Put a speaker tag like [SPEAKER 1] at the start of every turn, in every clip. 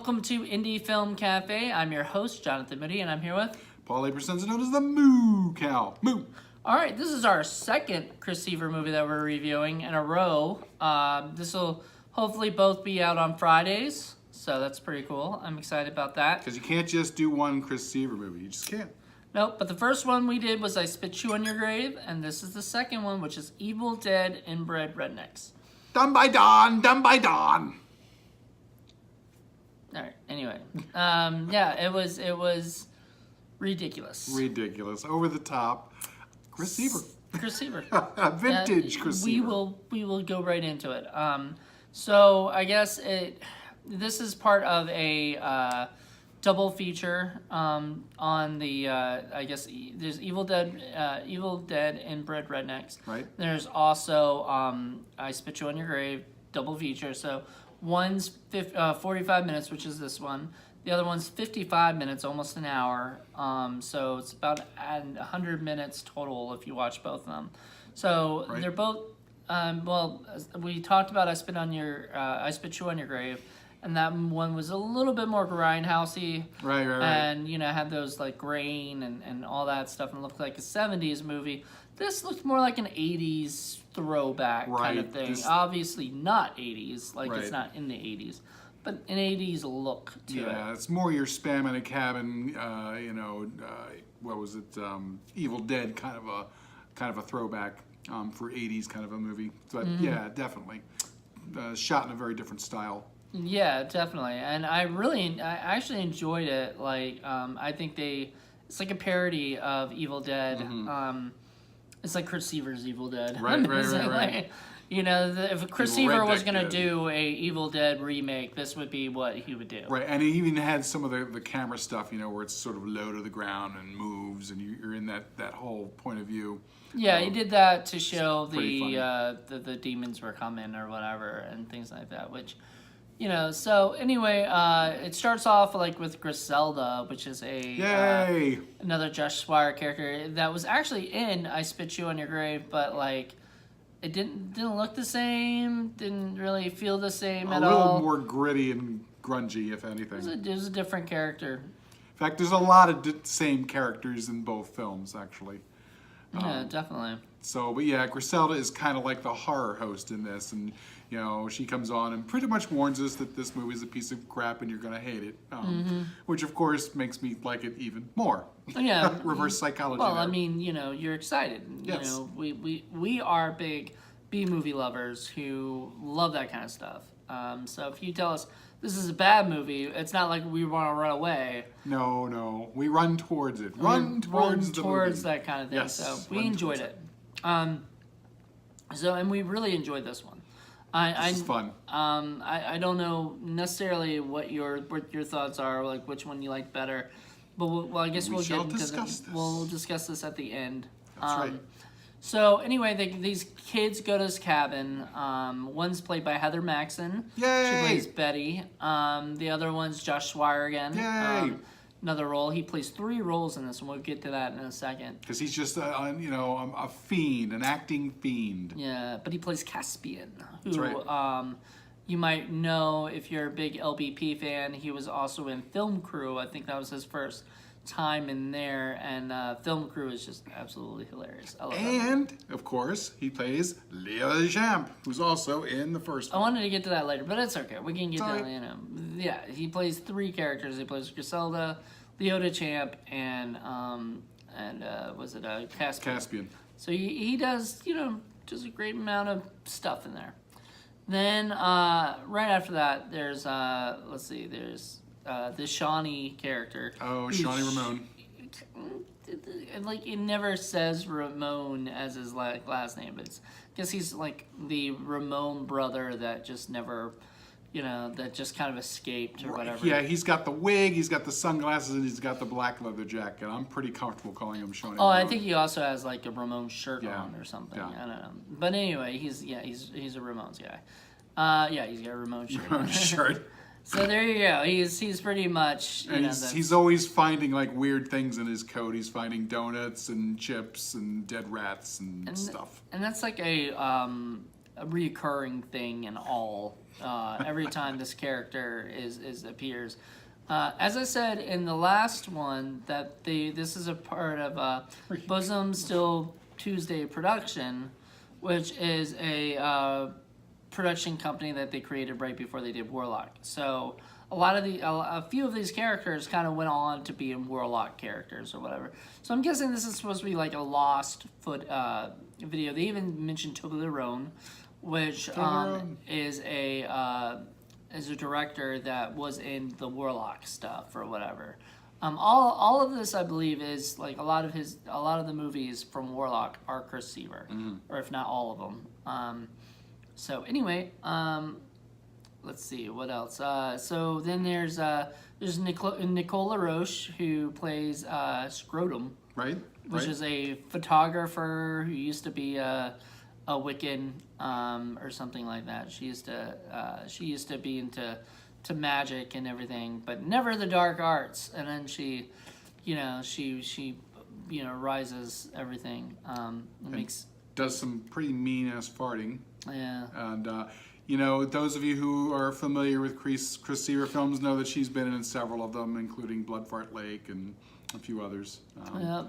[SPEAKER 1] welcome to Indie Film Cafe. I'm your host, Jonathan Moody, and I'm here with
[SPEAKER 2] Paul Aberson's known as the Moo Cow. Moo!
[SPEAKER 1] Alright, this is our second Chris Seaver movie that we're reviewing in a row. This will hopefully both be out on Fridays, so that's pretty cool. I'm excited about that.
[SPEAKER 2] Because you can't just do one Chris Seaver movie. You just can't.
[SPEAKER 1] Nope, but the first one we did was I Spit You on Your Grave, and this is the second one, which is Evil Dead Inbred Rednecks.
[SPEAKER 2] Done by dawn, done by dawn.
[SPEAKER 1] Alright, anyway. Yeah, it was ridiculous.
[SPEAKER 2] Ridiculous. Over the top. Chris Seaver.
[SPEAKER 1] Chris Seaver.
[SPEAKER 2] Vintage Chris Seaver.
[SPEAKER 1] We will go right into it. So I guess this is part of a double feature on the I guess there's Evil Dead Inbred Rednecks.
[SPEAKER 2] Right.
[SPEAKER 1] There's also I Spit You on Your Grave double feature. So one's 45 minutes, which is this one. The other one's 55 minutes, almost an hour. So it's about 100 minutes total if you watch both of them. So
[SPEAKER 2] right.
[SPEAKER 1] They're both. Well, we talked about I Spit You on Your Grave. And that one was a little bit more grindhousey.
[SPEAKER 2] Right.
[SPEAKER 1] And, had those, like, grain and all that stuff and looked like a 70s movie. This looked more like an 80s throwback kind of thing. Obviously not 80s, like it's not in the 80s. But an 80s look to it.
[SPEAKER 2] Yeah, it's more your Spam in a Cabin, what was it, Evil Dead kind of a throwback for 80s kind of a movie. But, yeah, definitely. Shot in a very different style.
[SPEAKER 1] Yeah, definitely, and I actually enjoyed it. Like, I think it's like a parody of Evil Dead. It's like Chris Seaver's Evil Dead.
[SPEAKER 2] Right.
[SPEAKER 1] If Chris Seaver was gonna do a Evil Dead remake, this would be what he would do.
[SPEAKER 2] Right, and he even had some of the camera stuff, where it's sort of low to the ground and moves, and you're in that whole point of view.
[SPEAKER 1] Yeah, he did that to show the demons were coming or whatever and things like that, which. So anyway, it starts off like with Griselda, which is another Josh Swire character that was actually in I Spit You on Your Grave, but like it didn't look the same, didn't really feel the same at all.
[SPEAKER 2] A little more gritty and grungy, if anything.
[SPEAKER 1] It was a different character.
[SPEAKER 2] In fact, there's a lot of same characters in both films, actually.
[SPEAKER 1] Yeah, definitely.
[SPEAKER 2] So, but yeah, Griselda is kind of like the horror host in this, and she comes on and pretty much warns us that this movie is a piece of crap and you're going to hate it, which of course makes me like it even more.
[SPEAKER 1] Yeah,
[SPEAKER 2] reverse psychology.
[SPEAKER 1] Well,
[SPEAKER 2] there.
[SPEAKER 1] I mean, you're excited.
[SPEAKER 2] Yes.
[SPEAKER 1] We are big B movie lovers who love that kind of stuff. So if you tell us this is a bad movie, it's not like we want to run away.
[SPEAKER 2] No, we run towards it. Run towards
[SPEAKER 1] that kind of thing.
[SPEAKER 2] Yes,
[SPEAKER 1] so we enjoyed it. And we really enjoyed this one.
[SPEAKER 2] This is fun.
[SPEAKER 1] I don't know necessarily what your thoughts are, like which one you like better, but I guess we'll discuss this at the end.
[SPEAKER 2] That's right.
[SPEAKER 1] So anyway, these kids go to this cabin. One's played by Heather Maxson.
[SPEAKER 2] Yay!
[SPEAKER 1] She plays Betty. The other one's Josh Swire again.
[SPEAKER 2] Yay!
[SPEAKER 1] Another role. He plays 3 roles in this, and we'll get to that in a second.
[SPEAKER 2] Because he's just a fiend, an acting fiend.
[SPEAKER 1] Yeah, but he plays Caspian, who
[SPEAKER 2] That's right.
[SPEAKER 1] You might know if you're a big LBP fan. He was also in Film Crew. I think that was his first time in there, and Film Crew is just absolutely hilarious. I love that.
[SPEAKER 2] And of course, he plays Leo Deschamps, who's also in the first one.
[SPEAKER 1] I wanted to get to that later, but it's okay. We can get to that. Yeah, he plays 3 characters. He plays Griselda, Leo Deschamps, and was it Caspian? So he does just a great amount of stuff in there. Then right after that, there's the Shawnee character.
[SPEAKER 2] Oh, Shawnee Ramone.
[SPEAKER 1] Like, it never says Ramone as his last name, but I guess he's like the Ramone brother that just never, that just kind of escaped or whatever.
[SPEAKER 2] Yeah, he's got the wig, he's got the sunglasses, and he's got the black leather jacket. I'm pretty comfortable calling him Shawnee Ramone.
[SPEAKER 1] I think he also has like a Ramone shirt on or something.
[SPEAKER 2] Yeah.
[SPEAKER 1] I don't know. But anyway, he's a Ramones guy. He's got a Ramone shirt.
[SPEAKER 2] Ramone shirt.
[SPEAKER 1] So there you go. He's pretty much.
[SPEAKER 2] He's always finding like weird things in his coat. He's finding donuts and chips and dead rats and stuff.
[SPEAKER 1] And that's like a reoccurring thing in all every time this character is appears. As I said in the last one, that this is a part of Bosom Still Tuesday production, which is a production company that they created right before they did Warlock. So a few of these characters kind of went on to be in Warlock characters or whatever. So I'm guessing this is supposed to be like a lost video. They even mentioned Toblerone, which is a director that was in the Warlock stuff or whatever. All of this, I believe, is like a lot of the movies from Warlock are Chris Seaver, or if not all of them. So anyway, let's see what else. So then there's Nicola Roche, who plays Scrotum,
[SPEAKER 2] Right.
[SPEAKER 1] which is a photographer who used to be a Wiccan or something like that. She used to be into magic and everything, but never the dark arts. And then she rises everything.
[SPEAKER 2] Does some pretty mean ass farting.
[SPEAKER 1] Yeah.
[SPEAKER 2] And those of you who are familiar with Chris Seaver films know that she's been in several of them, including Blood Fart Lake and a few others.
[SPEAKER 1] Yep.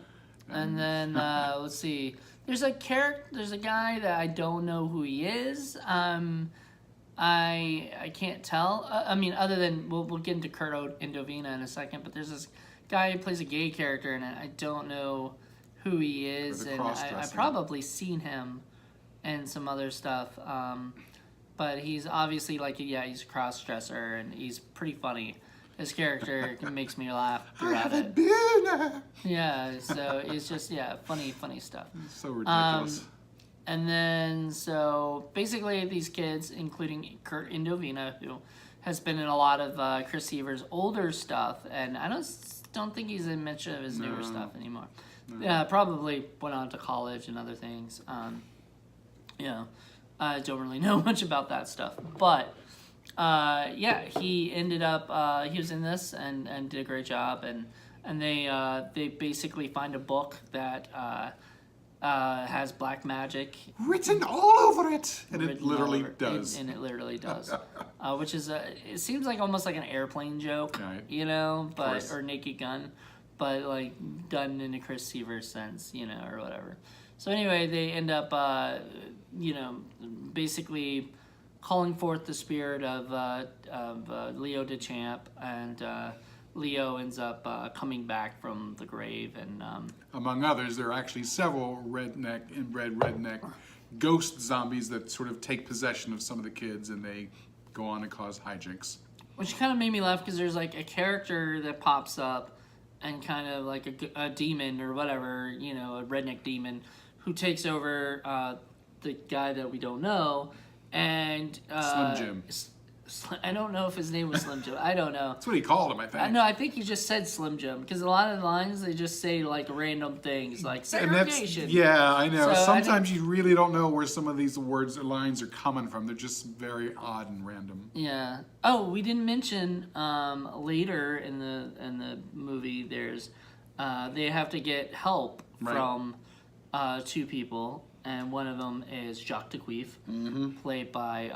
[SPEAKER 1] And then let's see. There's a guy that I don't know who he is. I can't tell. I mean, other than we'll get into Kurt Indovina in a second, but there's this guy who plays a gay character in it. I don't know who he is, and I've probably seen him and some other stuff. But he's obviously he's a cross-dresser, and he's pretty funny. His character makes me laugh throughout it. Yeah, so it's just funny stuff.
[SPEAKER 2] It's so ridiculous.
[SPEAKER 1] And then so basically these kids, including Kurt Indovina, who has been in a lot of Chris Seaver's older stuff, and I don't think he's in much of his newer stuff anymore. No. Yeah, probably went on to college and other things. I don't really know much about that stuff, but he ended up he was in this and did a great job, and they basically find a book that has black magic
[SPEAKER 2] written all over it, and it literally does.
[SPEAKER 1] And it literally does, which is it seems like almost like an airplane joke,
[SPEAKER 2] right.
[SPEAKER 1] but or Naked Gun, but like done in a Chris Seaver sense, or whatever. So anyway, they end up basically calling forth the spirit of Leo DeChamp, and Leo ends up coming back from the grave, and
[SPEAKER 2] among others, there are actually several inbred redneck ghost zombies that sort of take possession of some of the kids, and they go on to cause hijinks.
[SPEAKER 1] Which kind of made me laugh, because there's like a character that pops up, and kind of like a demon or whatever, a redneck demon, who takes over the guy that we don't know, and
[SPEAKER 2] Slim Jim.
[SPEAKER 1] I don't know if his name was Slim Jim. I don't know.
[SPEAKER 2] That's what he called him, I think.
[SPEAKER 1] No, I think he just said Slim Jim, because a lot of the lines, they just say like random things like segregation.
[SPEAKER 2] Yeah, I know.
[SPEAKER 1] So
[SPEAKER 2] sometimes you really don't know where some of these words or lines are coming from. They're just very odd and random.
[SPEAKER 1] Yeah. Oh, we didn't mention later in the movie. There's they have to get help from two people, and one of them is Jacques DeQueef, played by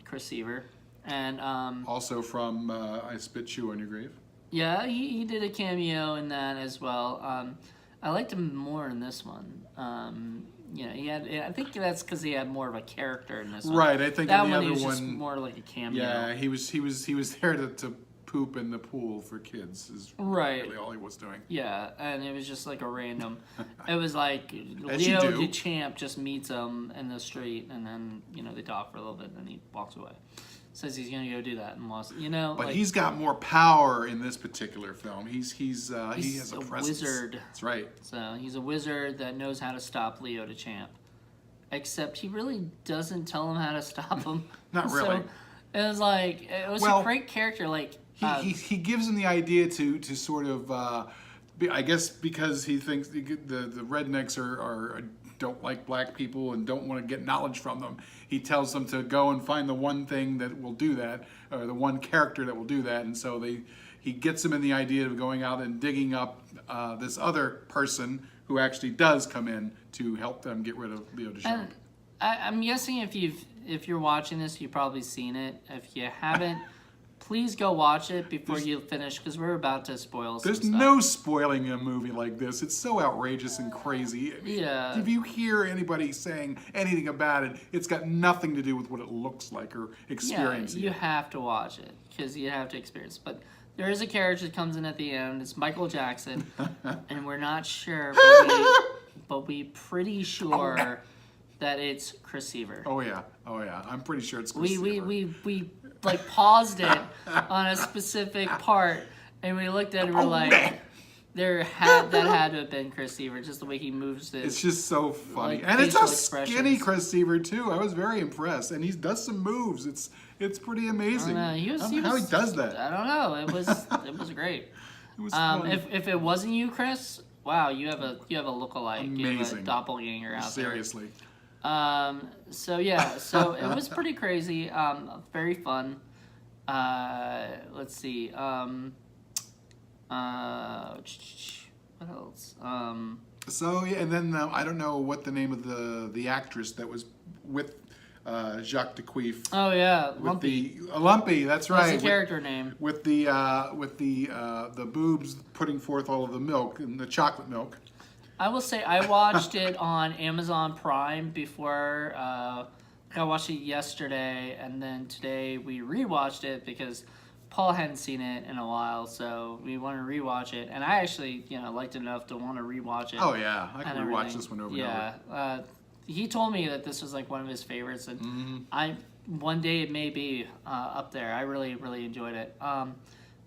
[SPEAKER 1] Chris Seaver. And
[SPEAKER 2] also from I Spit Chew on Your Grave.
[SPEAKER 1] Yeah, he did a cameo in that as well. I liked him more in this one. He had. I think that's because he had more of a character in this one.
[SPEAKER 2] Right, I think
[SPEAKER 1] that
[SPEAKER 2] in the
[SPEAKER 1] one
[SPEAKER 2] other
[SPEAKER 1] he was
[SPEAKER 2] one,
[SPEAKER 1] just more like a cameo.
[SPEAKER 2] Yeah, he was there to poop in the pool for kids. Is really all he was doing.
[SPEAKER 1] Yeah, and it was just like a random. It was like Leo DeChamp just meets him in the street, and then they talk for a little bit, and then he walks away. Says he's gonna go do that and lost. But
[SPEAKER 2] he's got more power in this particular film. He has a presence.
[SPEAKER 1] Wizard.
[SPEAKER 2] That's right.
[SPEAKER 1] So he's a wizard that knows how to stop Leo DeChamp. Except he really doesn't tell him how to stop him.
[SPEAKER 2] Not really.
[SPEAKER 1] So it was a great character.
[SPEAKER 2] He gives him the idea to sort of I guess because he thinks the rednecks are don't like black people and don't want to get knowledge from them. He tells them to go and find the one thing that will do that, or the one character that will do that. And so he gets them in the idea of going out and digging up this other person who actually does come in to help them get rid of Leo DeChamp.
[SPEAKER 1] I'm guessing if you're watching this, you've probably seen it. If you haven't, please go watch it before you finish, because we're about to spoil some
[SPEAKER 2] There's
[SPEAKER 1] stuff.
[SPEAKER 2] no spoiling a movie like this. It's so outrageous and crazy.
[SPEAKER 1] Yeah.
[SPEAKER 2] If you hear anybody saying anything about it, it's got nothing to do with what it looks like or experiencing.
[SPEAKER 1] Yeah, you have to watch it because you have to experience it. But there is a character that comes in at the end. It's Michael Jackson, and we're not sure, but we pretty sure that it's Chris Seaver.
[SPEAKER 2] Oh yeah. I'm pretty sure it's Chris Seaver.
[SPEAKER 1] We like paused it on a specific part, and we looked at it. We're like, that had to have been Chris Seaver, just the way he moves it.
[SPEAKER 2] It's just so funny,
[SPEAKER 1] like,
[SPEAKER 2] and it's a
[SPEAKER 1] facial
[SPEAKER 2] skinny
[SPEAKER 1] expressions.
[SPEAKER 2] Chris Seaver too. I was very impressed, and he does some moves. It's pretty amazing.
[SPEAKER 1] How he
[SPEAKER 2] does that.
[SPEAKER 1] I don't know. It was great.
[SPEAKER 2] It was fun.
[SPEAKER 1] If it wasn't you, Chris, wow, you have a lookalike. You have a
[SPEAKER 2] Amazing.
[SPEAKER 1] doppelganger out
[SPEAKER 2] Seriously.
[SPEAKER 1] there. So it was pretty crazy. Very fun. Let's see. What else?
[SPEAKER 2] So yeah, and then I don't know what the name of the actress that was with Jacques Dequeef.
[SPEAKER 1] Oh yeah,
[SPEAKER 2] With
[SPEAKER 1] Lumpy.
[SPEAKER 2] Lumpy, that's right.
[SPEAKER 1] That's the character name.
[SPEAKER 2] With the boobs putting forth all of the milk and the chocolate milk.
[SPEAKER 1] I will say I watched it on Amazon Prime before. I watched it yesterday, and then today we rewatched it because Paul hadn't seen it in a while, so we want to rewatch it. And I actually, liked it enough to want to rewatch it.
[SPEAKER 2] Oh yeah, I can
[SPEAKER 1] and
[SPEAKER 2] rewatch
[SPEAKER 1] everything.
[SPEAKER 2] this one over
[SPEAKER 1] Yeah,
[SPEAKER 2] and over.
[SPEAKER 1] he told me that this was like one of his favorites, and one day it may be up there. I really, really enjoyed it.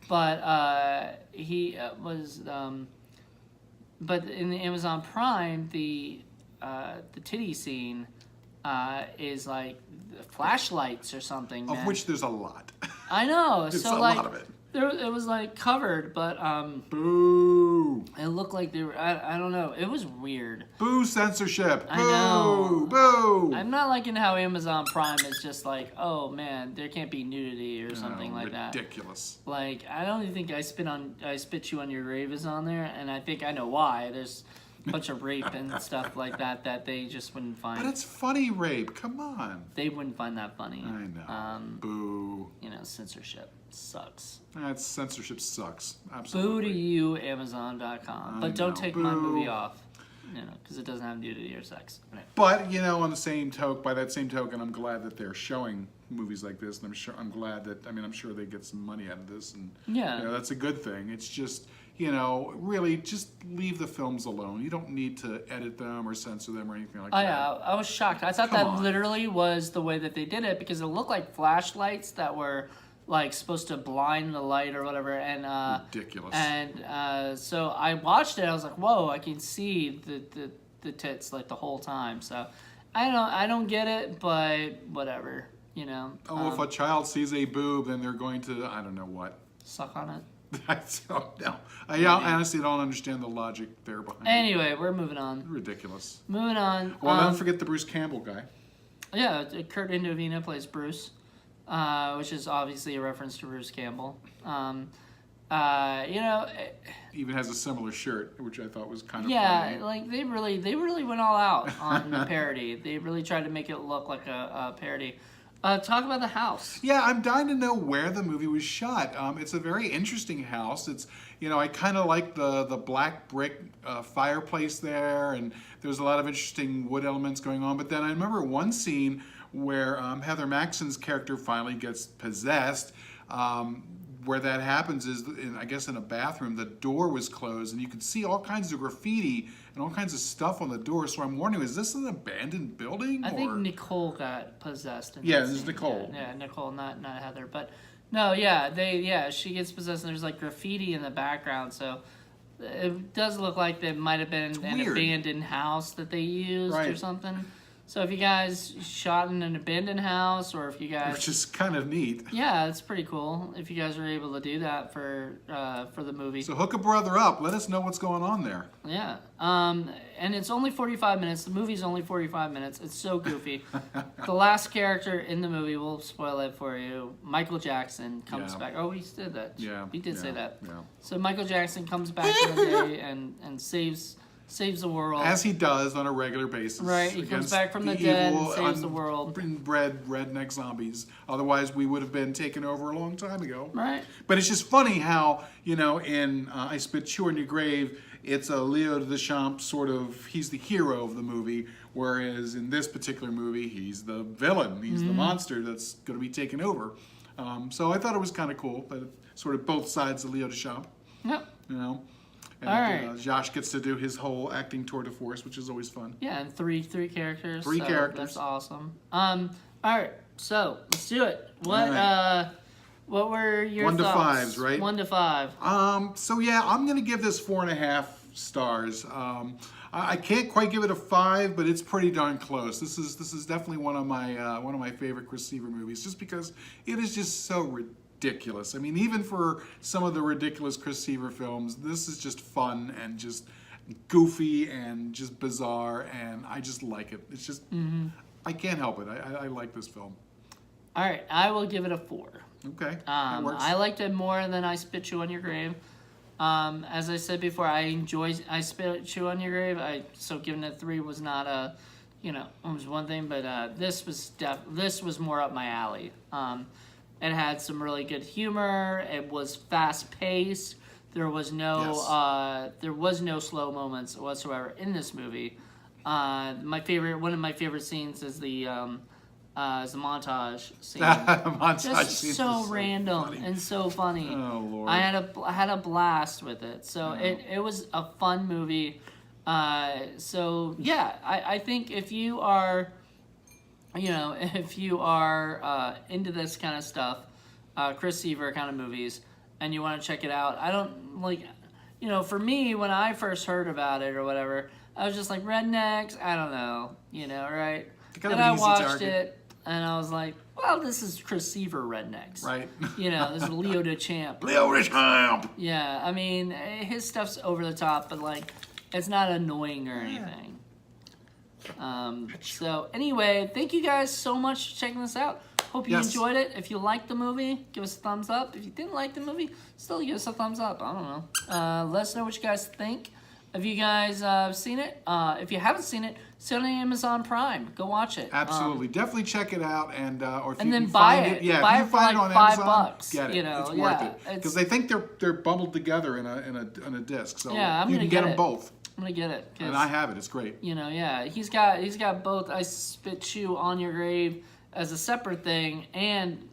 [SPEAKER 1] But he was. But in the Amazon Prime, the titty scene is like flashlights or something.
[SPEAKER 2] Of
[SPEAKER 1] man.
[SPEAKER 2] which there's a lot.
[SPEAKER 1] I know.
[SPEAKER 2] It's
[SPEAKER 1] so
[SPEAKER 2] a
[SPEAKER 1] like
[SPEAKER 2] lot of it.
[SPEAKER 1] it was like covered, but
[SPEAKER 2] Boo!
[SPEAKER 1] it looked like they were. I don't know. It was weird.
[SPEAKER 2] Boo censorship!
[SPEAKER 1] I know.
[SPEAKER 2] Boo! Boo!
[SPEAKER 1] I'm not liking how Amazon Prime is just like, oh man, there can't be nudity or something like that.
[SPEAKER 2] Ridiculous.
[SPEAKER 1] Like, I don't even think I spit you on your grave is on there, and I think I know why. There's a bunch of rape and stuff like that they just wouldn't find.
[SPEAKER 2] But it's funny rape. Come on.
[SPEAKER 1] They wouldn't find that funny.
[SPEAKER 2] I know. Boo.
[SPEAKER 1] Censorship sucks.
[SPEAKER 2] That censorship sucks.
[SPEAKER 1] Boo
[SPEAKER 2] Absolutely.
[SPEAKER 1] to you, Amazon.com. But don't
[SPEAKER 2] know.
[SPEAKER 1] take my
[SPEAKER 2] Boo.
[SPEAKER 1] movie off, because it doesn't have nudity or sex. Right.
[SPEAKER 2] But on the same by that same token, I'm glad that they're showing movies like this, and I'm glad that I'm sure they get some money out of this, and
[SPEAKER 1] Yeah.
[SPEAKER 2] that's a good thing. It's just really just leave the films alone. You don't need to edit them or censor them or anything like that.
[SPEAKER 1] I was shocked. I thought
[SPEAKER 2] Come
[SPEAKER 1] that
[SPEAKER 2] on.
[SPEAKER 1] literally was the way that they did it, because it looked like flashlights that were like supposed to blind the light or whatever, and
[SPEAKER 2] Ridiculous.
[SPEAKER 1] And so I watched it. I was like, whoa! I can see the tits like the whole time. So I don't get it, but whatever.
[SPEAKER 2] If a child sees a boob, then they're going to I don't know what.
[SPEAKER 1] Suck on it.
[SPEAKER 2] I don't know. I honestly don't understand the logic there behind it.
[SPEAKER 1] Anyway, we're moving on.
[SPEAKER 2] Ridiculous.
[SPEAKER 1] Moving on.
[SPEAKER 2] Well, don't forget the Bruce Campbell guy.
[SPEAKER 1] Yeah, Kurt Indovina plays Bruce, which is obviously a reference to Bruce Campbell.
[SPEAKER 2] Even has a similar shirt, which I thought was kind of
[SPEAKER 1] Yeah,
[SPEAKER 2] funny.
[SPEAKER 1] like they really went all out on the parody. They really tried to make it look like a parody. Talk about the house.
[SPEAKER 2] Yeah, I'm dying to know where the movie was shot. It's a very interesting house. It's, I kind of like the black brick fireplace there, and there's a lot of interesting wood elements going on. But then I remember one scene where Heather Maxon's character finally gets possessed. Where that happens is, I guess, in a bathroom. The door was closed, and you could see all kinds of graffiti and all kinds of stuff on the door. So I'm wondering, is this an abandoned building?
[SPEAKER 1] I think Nicole got possessed.
[SPEAKER 2] Yeah, this is Nicole.
[SPEAKER 1] Yeah, Nicole, not Heather. But no, yeah, she gets possessed, and there's like graffiti in the background. So it does look like there might have been an abandoned house that they used or something. So if you guys shot in an abandoned house, or if you guys,
[SPEAKER 2] which is kind of neat.
[SPEAKER 1] Yeah, it's pretty cool. If you guys were able to do that for the movie.
[SPEAKER 2] So hook a brother up. Let us know what's going on there.
[SPEAKER 1] Yeah. And it's only 45 minutes. The movie's only 45 minutes. It's so goofy. The last character in the movie, we'll spoil it for you. Michael Jackson comes back. Oh, he did that.
[SPEAKER 2] Yeah.
[SPEAKER 1] He did say that.
[SPEAKER 2] Yeah.
[SPEAKER 1] So Michael Jackson comes back in the day and saves saves the world.
[SPEAKER 2] As he does on a regular basis.
[SPEAKER 1] Right, he comes back from the dead and saves the world.
[SPEAKER 2] Inbred redneck zombies. Otherwise, we would have been taken over a long time ago.
[SPEAKER 1] Right.
[SPEAKER 2] But it's just funny how, in I Spit Chew on Your Grave, it's a Leo Deschamps sort of, he's the hero of the movie, whereas in this particular movie, he's the villain. He's the monster that's going to be taken over. So I thought it was kind of cool, but sort of both sides of Leo Deschamps.
[SPEAKER 1] Yep.
[SPEAKER 2] And,
[SPEAKER 1] all right.
[SPEAKER 2] Josh gets to do his whole acting tour de force, which is always fun.
[SPEAKER 1] Yeah, and three characters.
[SPEAKER 2] Three characters.
[SPEAKER 1] That's awesome. All right, so let's do it. What what were your
[SPEAKER 2] 1 to
[SPEAKER 1] thoughts?
[SPEAKER 2] 5s, right?
[SPEAKER 1] 1 to 5.
[SPEAKER 2] So yeah, I'm gonna give this 4.5 stars. I can't quite give it a 5, but it's pretty darn close. This is definitely one of my favorite Chris Seaver movies, just because it is just so ridiculous. I mean, even for some of the ridiculous Chris Seaver films, this is just fun and just goofy and just bizarre, and I just like it. It's just I can't help it. I like this film.
[SPEAKER 1] All right, I will give it a 4.
[SPEAKER 2] Okay, that works.
[SPEAKER 1] I liked it more than I Spit Chew on Your Grave. As I said before, I Spit Chew on Your Grave. So giving it 3 was not a, it was one thing, but this was more up my alley. It had some really good humor. It was fast paced. There was no slow moments whatsoever in this movie. One of my favorite scenes is the montage scene.
[SPEAKER 2] Montage
[SPEAKER 1] Just so random
[SPEAKER 2] funny.
[SPEAKER 1] and so funny.
[SPEAKER 2] Oh Lord!
[SPEAKER 1] I had a blast with it. So it was a fun movie. So yeah, I think if you are, into this kind of stuff, Chris Seaver kind of movies, and you want to check it out, I don't like, for me when I first heard about it or whatever, I was just like rednecks. I don't know, right?
[SPEAKER 2] Kind of
[SPEAKER 1] and I
[SPEAKER 2] an easy
[SPEAKER 1] watched
[SPEAKER 2] target.
[SPEAKER 1] it. And I was like, well, this is Chris Seaver Rednecks.
[SPEAKER 2] Right.
[SPEAKER 1] This is Leo Deschamps.
[SPEAKER 2] Leo Deschamps.
[SPEAKER 1] Yeah, I mean, his stuff's over the top, but, it's not annoying or anything. So, anyway, thank you guys so much for checking this out. Hope you enjoyed it. If you liked the movie, give us a thumbs up. If you didn't like the movie, still give us a thumbs up. I don't know. Let us know what you guys think. Have you guys seen it? If you haven't seen it, it's on Amazon Prime. Go watch it.
[SPEAKER 2] Absolutely, definitely check it out, and or if
[SPEAKER 1] and
[SPEAKER 2] you
[SPEAKER 1] then
[SPEAKER 2] can
[SPEAKER 1] buy
[SPEAKER 2] find
[SPEAKER 1] it.
[SPEAKER 2] Yeah,
[SPEAKER 1] buy
[SPEAKER 2] if you
[SPEAKER 1] it for
[SPEAKER 2] find
[SPEAKER 1] like
[SPEAKER 2] it on Amazon,
[SPEAKER 1] $5.
[SPEAKER 2] get it. It's worth it because they think they're bundled together in a disc. So
[SPEAKER 1] I'm
[SPEAKER 2] you
[SPEAKER 1] gonna
[SPEAKER 2] can get them
[SPEAKER 1] it.
[SPEAKER 2] both.
[SPEAKER 1] I'm gonna get it.
[SPEAKER 2] And I have it. It's great.
[SPEAKER 1] He's got both I Spit Chew on Your Grave as a separate thing, and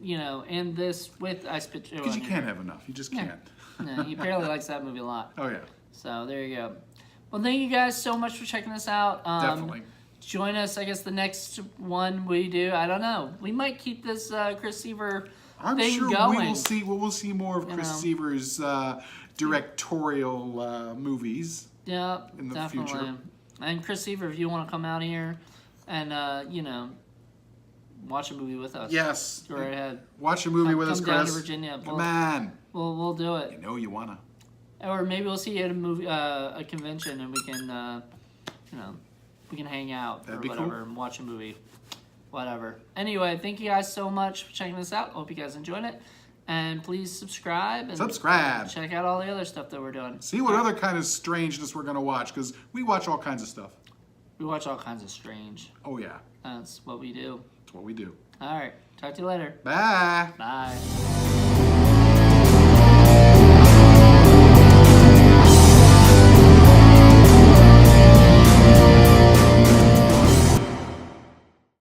[SPEAKER 1] and this with I Spit Chew.
[SPEAKER 2] Because you can't have enough. You just can't.
[SPEAKER 1] Yeah, he apparently likes that movie a lot.
[SPEAKER 2] Oh yeah.
[SPEAKER 1] So there you go. Well, thank you guys so much for checking this out.
[SPEAKER 2] Definitely.
[SPEAKER 1] Join us, I guess, the next one we do. I don't know. We might keep this Chris Seaver
[SPEAKER 2] I'm
[SPEAKER 1] thing
[SPEAKER 2] sure
[SPEAKER 1] going.
[SPEAKER 2] we will see more of Chris Seaver's directorial movies.
[SPEAKER 1] Yeah,
[SPEAKER 2] in the
[SPEAKER 1] definitely.
[SPEAKER 2] future.
[SPEAKER 1] And Chris Seaver, if you want to come out here and watch a movie with us,
[SPEAKER 2] Yes.
[SPEAKER 1] go right ahead.
[SPEAKER 2] Watch a movie with us,
[SPEAKER 1] Come
[SPEAKER 2] Chris.
[SPEAKER 1] down to Virginia.
[SPEAKER 2] Come on.
[SPEAKER 1] We'll do it.
[SPEAKER 2] You know you wanna.
[SPEAKER 1] Or maybe we'll see you at a convention and we can we can hang out
[SPEAKER 2] That'd
[SPEAKER 1] or
[SPEAKER 2] be
[SPEAKER 1] whatever
[SPEAKER 2] cool.
[SPEAKER 1] and watch a movie, whatever. Anyway, thank you guys so much for checking this out. Hope you guys enjoyed it, and please subscribe and check out all the other stuff that we're doing.
[SPEAKER 2] See what other kind of strangeness we're gonna watch, because we watch all kinds of stuff.
[SPEAKER 1] We watch all kinds of strange.
[SPEAKER 2] Oh yeah.
[SPEAKER 1] That's what we do.
[SPEAKER 2] That's what we do.
[SPEAKER 1] All right, talk to you later.
[SPEAKER 2] Bye.
[SPEAKER 1] Bye.